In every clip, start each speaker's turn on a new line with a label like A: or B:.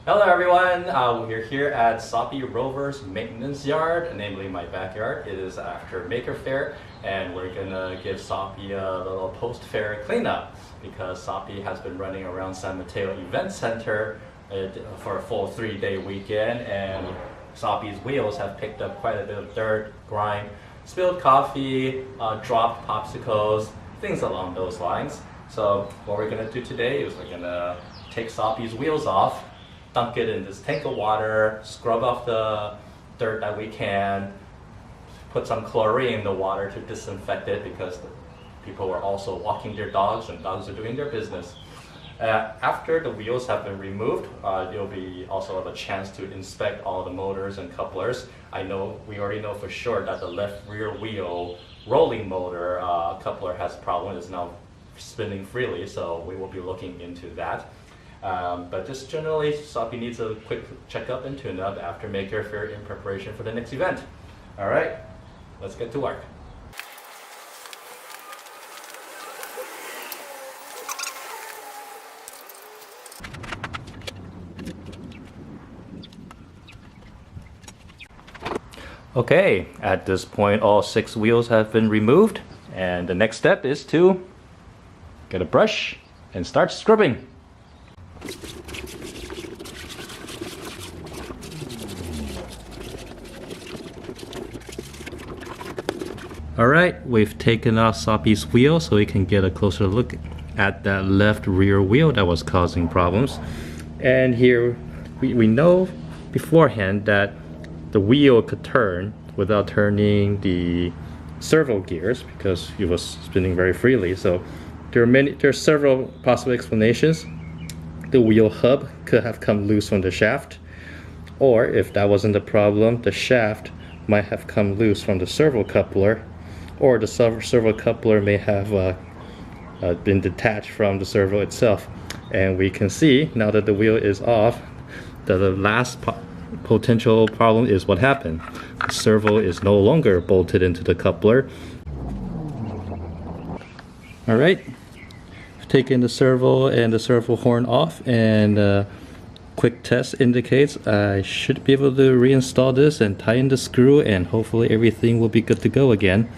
A: Hello everyone, we're here at Sawppy Rover's maintenance yard, namely my backyard. It is after Maker Faire, and we're gonna give Sawppy a little post-fair cleanup because Sawppy has been running around San Mateo Event Center for a full 3-day weekend, and Sawppy's wheels have picked up quite a bit of dirt, grime, spilled coffee, dropped popsicles, things along those lines. So what we're gonna do today is we're gonna take Sawppy's wheels off, dunk it in this tank of water, scrub off the dirt that we can, put some chlorine in the water to disinfect it because people are also walking their dogs and dogs are doing their business. After the wheels have been removed, you'll be also have a chance to inspect all the motors and couplers. We already know for sure that the left rear wheel rolling motor coupler has a problem. It's now spinning freely, so we will be looking into that. But just generally, Sawppy needs a quick checkup and tune-up after Maker Faire in preparation for the next event. All right, let's get to work. Okay, at this point, all 6 wheels have been removed, and the next step is to get a brush and start scrubbing. Alright, we've taken off Sawppy's wheel so we can get a closer look at that left rear wheel that was causing problems. And here we know beforehand that the wheel could turn without turning the servo gears because it was spinning very freely. So there are several possible explanations. The wheel hub could have come loose from the shaft, or if that wasn't the problem, the shaft might have come loose from the servo coupler, or the servo coupler may have been detached from the servo itself. And we can see now that the wheel is off that the last potential problem is what happened. The servo is no longer bolted into the coupler. All right, I've taken the servo and the servo horn off, and quick test indicates I should be able to reinstall this and tie in the screw, and hopefully everything will be good to go again.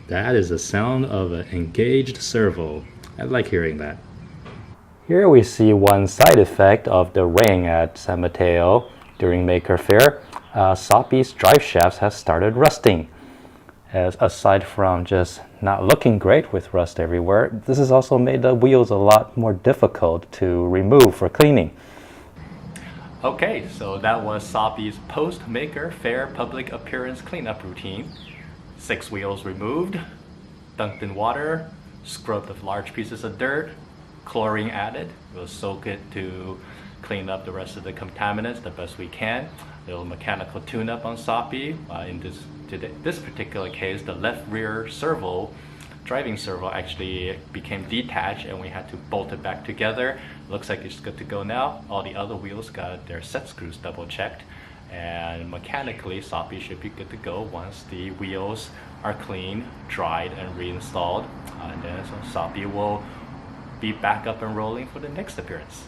A: That is the sound of an engaged servo. I like hearing that. Here we see one side effect of the rain at San Mateo during Maker Faire. Sawppy's drive shafts have started rusting. Aside from just not looking great with rust everywhere, this has also made the wheels a lot more difficult to remove for cleaning. Okay, so that was Sawppy's post-Maker Faire public appearance cleanup routine. 6 wheels removed, dunked in water, scrubbed of large pieces of dirt, chlorine added. We'll soak it to clean up the rest of the contaminants the best we can. A little mechanical tune-up on Sawppy. In this particular case, the left rear servo, driving servo, actually became detached and we had to bolt it back together. Looks like it's good to go now. All the other wheels got their set screws double checked, and mechanically Sawppy should be good to go once the wheels are clean, dried, and reinstalled. And then so Sawppy will be back up and rolling for the next appearance.